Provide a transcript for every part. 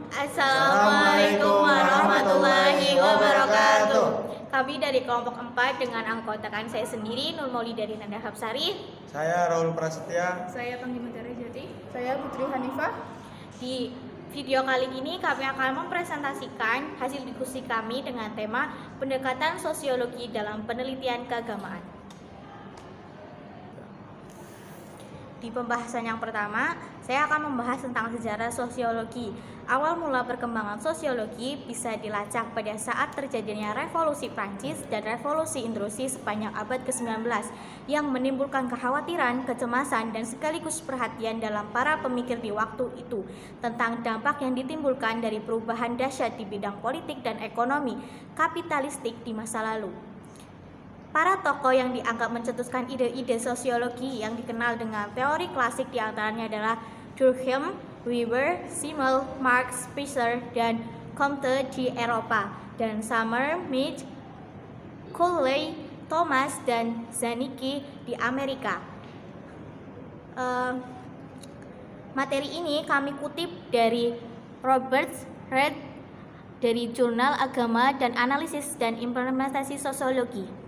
Assalamualaikum warahmatullahi wabarakatuh. Kami dari kelompok 4 dengan anggotakan saya sendiri, Nur Maulida Nanda Hapsari. Saya Raul Prasetya. Saya Panggimentara Jati. Saya Putri Hanifah. Di video kali ini kami akan mempresentasikan hasil diskusi kami dengan tema pendekatan sosiologi dalam penelitian keagamaan. Di pembahasan yang pertama, saya akan membahas tentang sejarah sosiologi. Awal mula perkembangan sosiologi bisa dilacak pada saat terjadinya revolusi Prancis dan revolusi Industri sepanjang abad ke-19 yang menimbulkan kekhawatiran, kecemasan, dan sekaligus perhatian dalam para pemikir di waktu itu tentang dampak yang ditimbulkan dari perubahan dahsyat di bidang politik dan ekonomi kapitalistik di masa lalu. Para tokoh yang dianggap mencetuskan ide-ide sosiologi yang dikenal dengan teori klasik diantaranya adalah Durkheim, Weber, Simmel, Marx, Spitzer, dan Comte di Eropa, dan Summer, Mead, Cooley, Thomas, dan Zanicki di Amerika. Materi ini kami kutip dari Robert Reed dari Jurnal Agama dan Analisis dan Implementasi Sosiologi.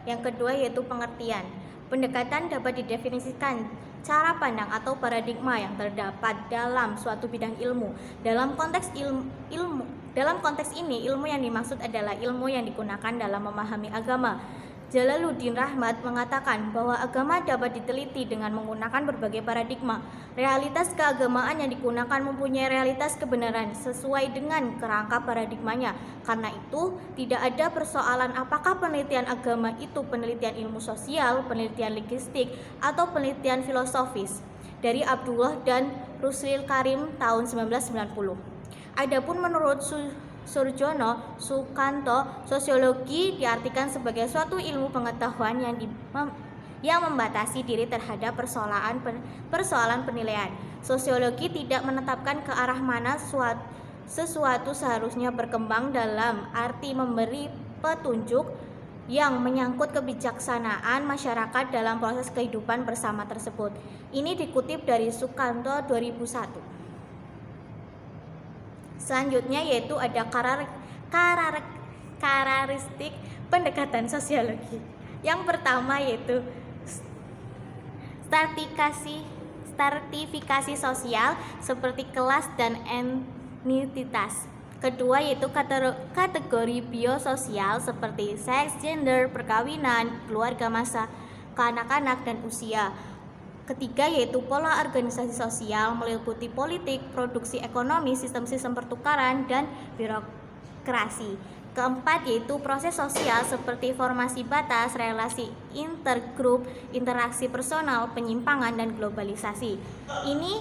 Yang kedua yaitu pengertian. Pendekatan dapat didefinisikan cara pandang atau paradigma yang terdapat dalam suatu bidang ilmu. Dalam konteks ini, ilmu yang dimaksud adalah ilmu yang digunakan dalam memahami agama. Jalaluddin Rahmat mengatakan bahwa agama dapat diteliti dengan menggunakan berbagai paradigma. Realitas keagamaan yang digunakan mempunyai realitas kebenaran sesuai dengan kerangka paradigmanya. Karena itu, tidak ada persoalan apakah penelitian agama itu penelitian ilmu sosial, penelitian linguistik, atau penelitian filosofis. Dari Abdullah dan Rusli Karim tahun 1990. Adapun menurut Surjono Sukanto, sosiologi diartikan sebagai suatu ilmu pengetahuan yang membatasi diri terhadap persoalan penilaian. Sosiologi tidak menetapkan ke arah mana sesuatu seharusnya berkembang dalam arti memberi petunjuk yang menyangkut kebijaksanaan masyarakat dalam proses kehidupan bersama tersebut. Ini dikutip dari Sukanto 2001. Selanjutnya yaitu ada karakteristik pendekatan sosiologi. Yang pertama yaitu stratifikasi sosial seperti kelas dan entitas. Kedua yaitu kategori biososial seperti seks, gender, perkawinan, keluarga, masa kanak-kanak, dan usia. Ketiga yaitu pola organisasi sosial meliputi politik, produksi ekonomi, sistem-sistem pertukaran, dan birokrasi. Keempat yaitu proses sosial seperti formasi batas, relasi intergrup, interaksi personal, penyimpangan, dan globalisasi. Ini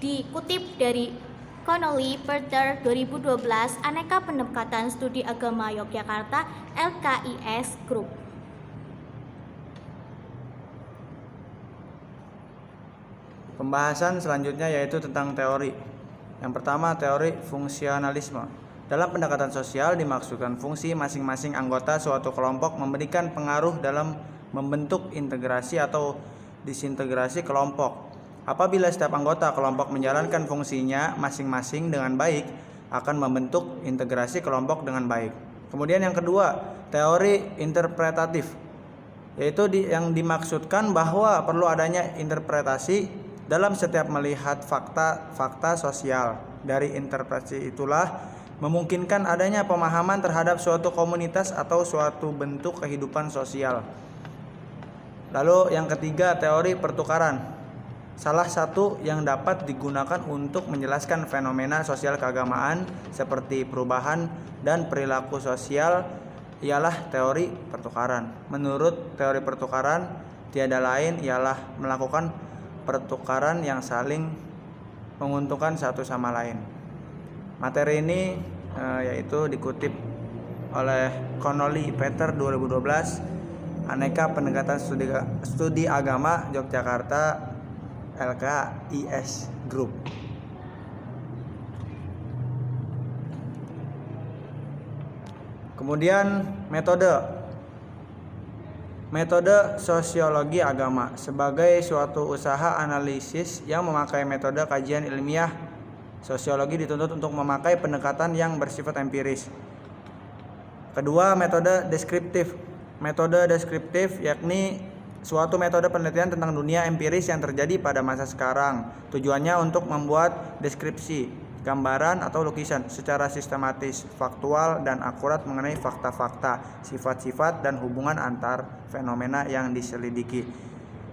dikutip dari Connolly Porter 2012, Aneka Pendekatan Studi Agama Yogyakarta, LKIS Group. Pembahasan selanjutnya yaitu tentang teori. Yang pertama, teori fungsionalisme. Dalam pendekatan sosial dimaksudkan fungsi masing-masing anggota suatu kelompok memberikan pengaruh dalam membentuk integrasi atau disintegrasi kelompok. Apabila setiap anggota kelompok menjalankan fungsinya masing-masing dengan baik, akan membentuk integrasi kelompok dengan baik. Kemudian yang kedua, teori interpretatif, yaitu yang dimaksudkan bahwa perlu adanya interpretasi dalam setiap melihat fakta sosial. Dari interpretasi itulah memungkinkan adanya pemahaman terhadap suatu komunitas atau suatu bentuk kehidupan sosial. Lalu yang ketiga, teori pertukaran. Salah satu yang dapat digunakan untuk menjelaskan fenomena sosial keagamaan seperti perubahan dan perilaku sosial ialah teori pertukaran. Menurut teori pertukaran, tiada lain ialah melakukan pertukaran yang saling menguntungkan satu sama lain. Materi ini yaitu dikutip oleh Connolly Peter 2012, Aneka Pendekatan Studi Agama Yogyakarta, LKIS Group. Kemudian metode. Metode sosiologi agama sebagai suatu usaha analisis yang memakai metode kajian ilmiah. Sosiologi dituntut untuk memakai pendekatan yang bersifat empiris. Kedua, metode deskriptif. Metode deskriptif yakni suatu metode penelitian tentang dunia empiris yang terjadi pada masa sekarang. Tujuannya untuk membuat deskripsi, gambaran atau lukisan secara sistematis, faktual dan akurat mengenai fakta-fakta, sifat-sifat dan hubungan antar fenomena yang diselidiki.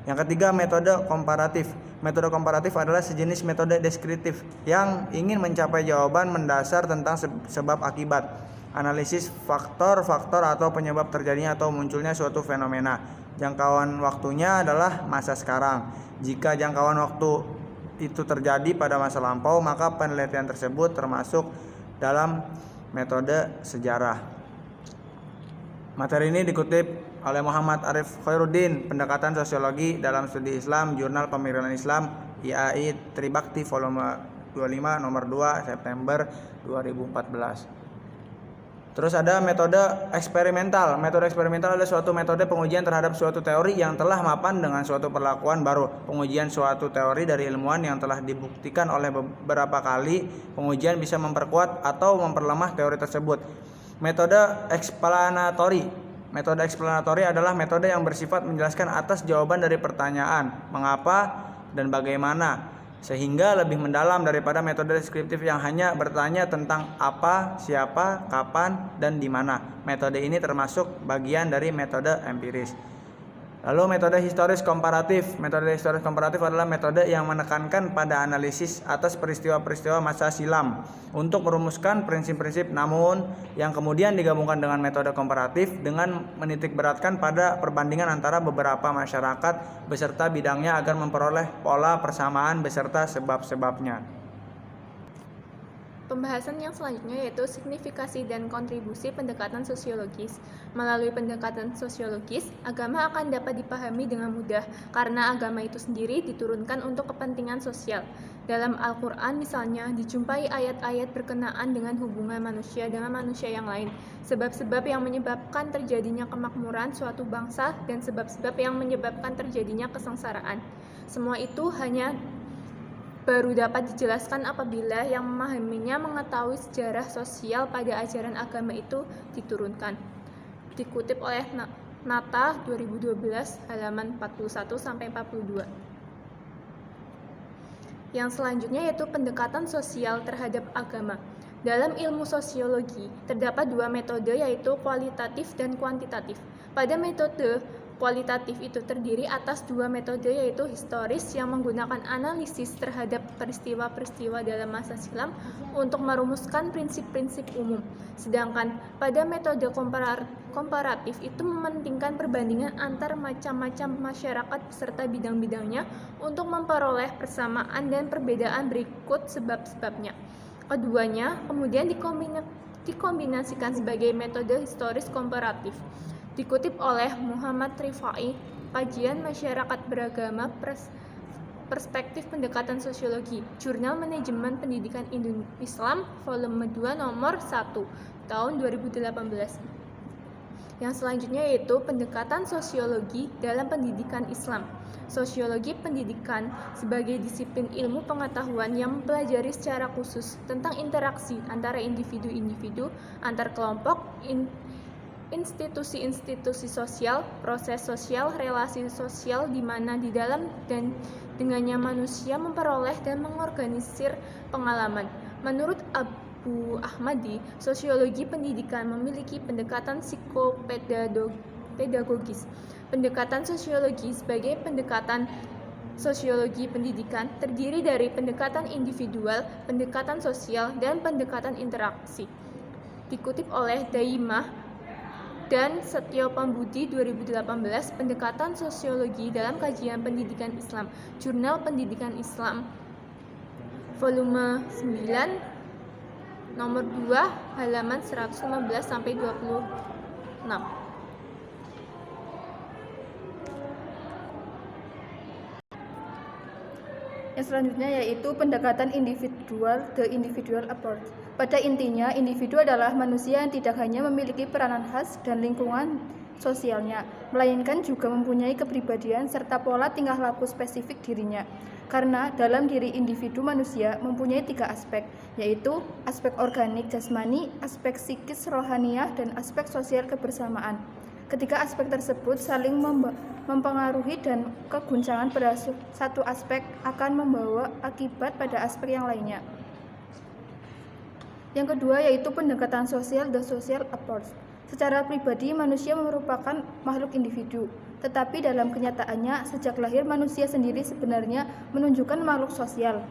Yang ketiga, metode komparatif. Metode komparatif adalah sejenis metode deskriptif yang ingin mencapai jawaban mendasar tentang sebab akibat, analisis faktor-faktor atau penyebab terjadinya atau munculnya suatu fenomena. Jangkauan waktunya adalah masa sekarang. Jika jangkauan waktu itu terjadi pada masa lampau, maka penelitian tersebut termasuk dalam metode sejarah. Materi ini dikutip oleh Muhammad Arif Khairuddin, Pendekatan Sosiologi dalam Studi Islam, Jurnal Pemikiran Islam, IAI Tribakti volume 25 nomor 2 September 2014. Terus ada metode eksperimental. Metode eksperimental adalah suatu metode pengujian terhadap suatu teori yang telah mapan dengan suatu perlakuan baru. Pengujian suatu teori dari ilmuwan yang telah dibuktikan oleh beberapa kali pengujian bisa memperkuat atau memperlemah teori tersebut. Metode eksplanatori. Metode eksplanatori adalah metode yang bersifat menjelaskan atas jawaban dari pertanyaan mengapa dan bagaimana, sehingga lebih mendalam daripada metode deskriptif yang hanya bertanya tentang apa, siapa, kapan, dan di mana. Metode ini termasuk bagian dari metode empiris. Lalu metode historis komparatif. Metode historis komparatif adalah metode yang menekankan pada analisis atas peristiwa-peristiwa masa silam untuk merumuskan prinsip-prinsip, namun yang kemudian digabungkan dengan metode komparatif dengan menitikberatkan pada perbandingan antara beberapa masyarakat beserta bidangnya agar memperoleh pola persamaan beserta sebab-sebabnya. Pembahasan yang selanjutnya yaitu signifikasi dan kontribusi pendekatan sosiologis. Melalui pendekatan sosiologis, agama akan dapat dipahami dengan mudah karena agama itu sendiri diturunkan untuk kepentingan sosial. Dalam Al-Quran misalnya, dijumpai ayat-ayat berkenaan dengan hubungan manusia dengan manusia yang lain, sebab-sebab yang menyebabkan terjadinya kemakmuran suatu bangsa dan sebab-sebab yang menyebabkan terjadinya kesengsaraan. Semua itu hanya baru dapat dijelaskan apabila yang memahaminya mengetahui sejarah sosial pada ajaran agama itu diturunkan. Dikutip oleh Nata 2012 halaman 41-42. Yang selanjutnya yaitu pendekatan sosial terhadap agama. Dalam ilmu sosiologi terdapat dua metode yaitu kualitatif dan kuantitatif. Pada metode kualitatif itu terdiri atas dua metode yaitu historis yang menggunakan analisis terhadap peristiwa-peristiwa dalam masa silam untuk merumuskan prinsip-prinsip umum. Sedangkan pada metode komparatif itu mementingkan perbandingan antar macam-macam masyarakat beserta bidang-bidangnya untuk memperoleh persamaan dan perbedaan berikut sebab-sebabnya. Keduanya kemudian dikombinasikan sebagai metode historis komparatif. Dikutip oleh Muhammad Rifai, Kajian Masyarakat Beragama Perspektif Pendekatan Sosiologi, Jurnal Manajemen Pendidikan Islam, volume 2 nomor 1, tahun 2018. Yang selanjutnya yaitu pendekatan sosiologi dalam pendidikan Islam. Sosiologi pendidikan sebagai disiplin ilmu pengetahuan yang mempelajari secara khusus tentang interaksi antara individu-individu, antar kelompok, institusi-institusi sosial, proses sosial, relasi sosial di mana di dalam dan dengannya manusia memperoleh dan mengorganisir pengalaman. Menurut Abu Ahmadi, sosiologi pendidikan memiliki pendekatan psikopedagogis. Pendekatan sosiologi sebagai pendekatan sosiologi pendidikan terdiri dari pendekatan individual, pendekatan sosial, dan pendekatan interaksi. Dikutip oleh Daimah dan Setio Pambudi 2018, Pendekatan Sosiologi dalam Kajian Pendidikan Islam, Jurnal Pendidikan Islam, volume 9, nomor 2, halaman 115-26. Yang selanjutnya yaitu pendekatan individual, the individual approach. Pada intinya, individu adalah manusia yang tidak hanya memiliki peranan khas dan lingkungan sosialnya, melainkan juga mempunyai kepribadian serta pola tingkah laku spesifik dirinya. Karena dalam diri individu manusia mempunyai 3 aspek, yaitu aspek organik jasmani, aspek psikis rohaniah, dan aspek sosial kebersamaan. Ketiga aspek tersebut saling mempengaruhi dan keguncangan pada satu aspek akan membawa akibat pada aspek yang lainnya. Yang kedua yaitu pendekatan sosial, the social approach. Secara pribadi manusia merupakan makhluk individu, tetapi dalam kenyataannya sejak lahir manusia sendiri sebenarnya menunjukkan makhluk sosial.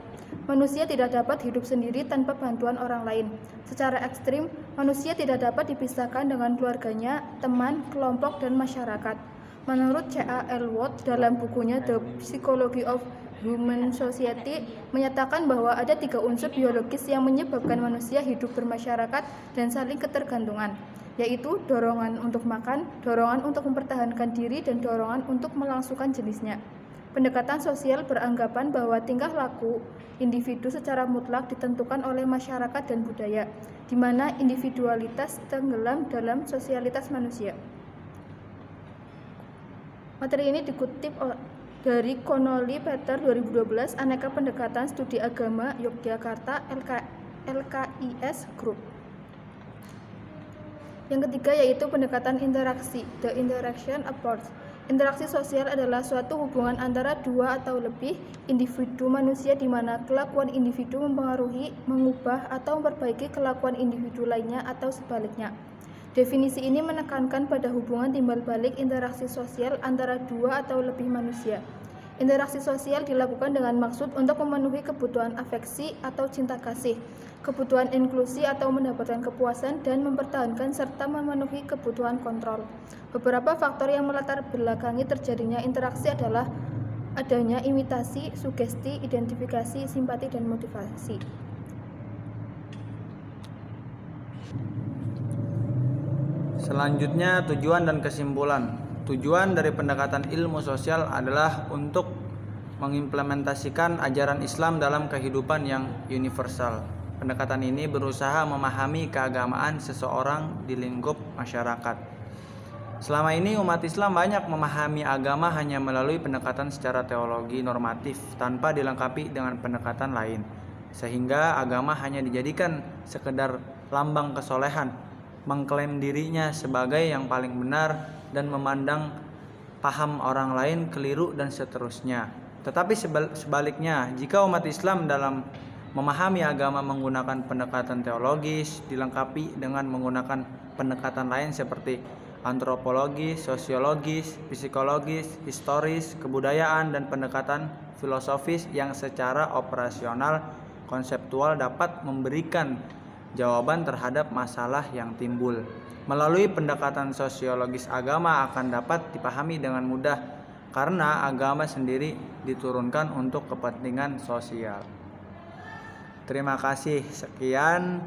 Manusia tidak dapat hidup sendiri tanpa bantuan orang lain. Secara ekstrim, manusia tidak dapat dipisahkan dengan keluarganya, teman, kelompok, dan masyarakat. Menurut C.A. Elwood dalam bukunya The Psychology of Human Society menyatakan bahwa ada 3 unsur biologis yang menyebabkan manusia hidup bermasyarakat dan saling ketergantungan, yaitu dorongan untuk makan, dorongan untuk mempertahankan diri, dan dorongan untuk melangsungkan jenisnya. Pendekatan sosial beranggapan bahwa tingkah laku individu secara mutlak ditentukan oleh masyarakat dan budaya, di mana individualitas tenggelam dalam sosialitas manusia. Materi ini dikutip dari Connolly Peter 2012, Aneka Pendekatan Studi Agama, Yogyakarta, LKIS Group. Yang ketiga yaitu pendekatan interaksi, the interaction approach. Interaksi sosial adalah suatu hubungan antara 2 atau lebih individu manusia di mana kelakuan individu mempengaruhi, mengubah, atau memperbaiki kelakuan individu lainnya atau sebaliknya. Definisi ini menekankan pada hubungan timbal balik interaksi sosial antara 2 atau lebih manusia. Interaksi sosial dilakukan dengan maksud untuk memenuhi kebutuhan afeksi atau cinta kasih, kebutuhan inklusi atau mendapatkan kepuasan, dan mempertahankan serta memenuhi kebutuhan kontrol. Beberapa faktor yang melatar belakangi terjadinya interaksi adalah adanya imitasi, sugesti, identifikasi, simpati, dan motivasi. Selanjutnya, tujuan dan kesimpulan. Tujuan dari pendekatan ilmu sosial adalah untuk mengimplementasikan ajaran Islam dalam kehidupan yang universal. Pendekatan ini berusaha memahami keagamaan seseorang di lingkup masyarakat. Selama ini umat Islam banyak memahami agama hanya melalui pendekatan secara teologi normatif tanpa dilengkapi dengan pendekatan lain, sehingga agama hanya dijadikan sekedar lambang kesolehan, mengklaim dirinya sebagai yang paling benar dan memandang paham orang lain keliru dan seterusnya. Tetapi sebaliknya, jika umat Islam dalam memahami agama menggunakan pendekatan teologis dilengkapi dengan menggunakan pendekatan lain seperti antropologis, sosiologis, psikologis, historis, kebudayaan, dan pendekatan filosofis yang secara operasional konseptual dapat memberikan jawaban terhadap masalah yang timbul. Melalui pendekatan sosiologis, agama akan dapat dipahami dengan mudah karena agama sendiri diturunkan untuk kepentingan sosial. Terima kasih. Sekian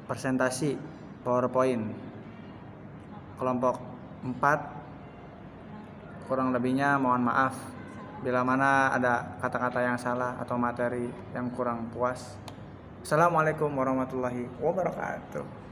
presentasi PowerPoint kelompok 4. Kurang lebihnya mohon maaf bila mana ada kata-kata yang salah atau materi yang kurang puas. Assalamualaikum warahmatullahi wabarakatuh.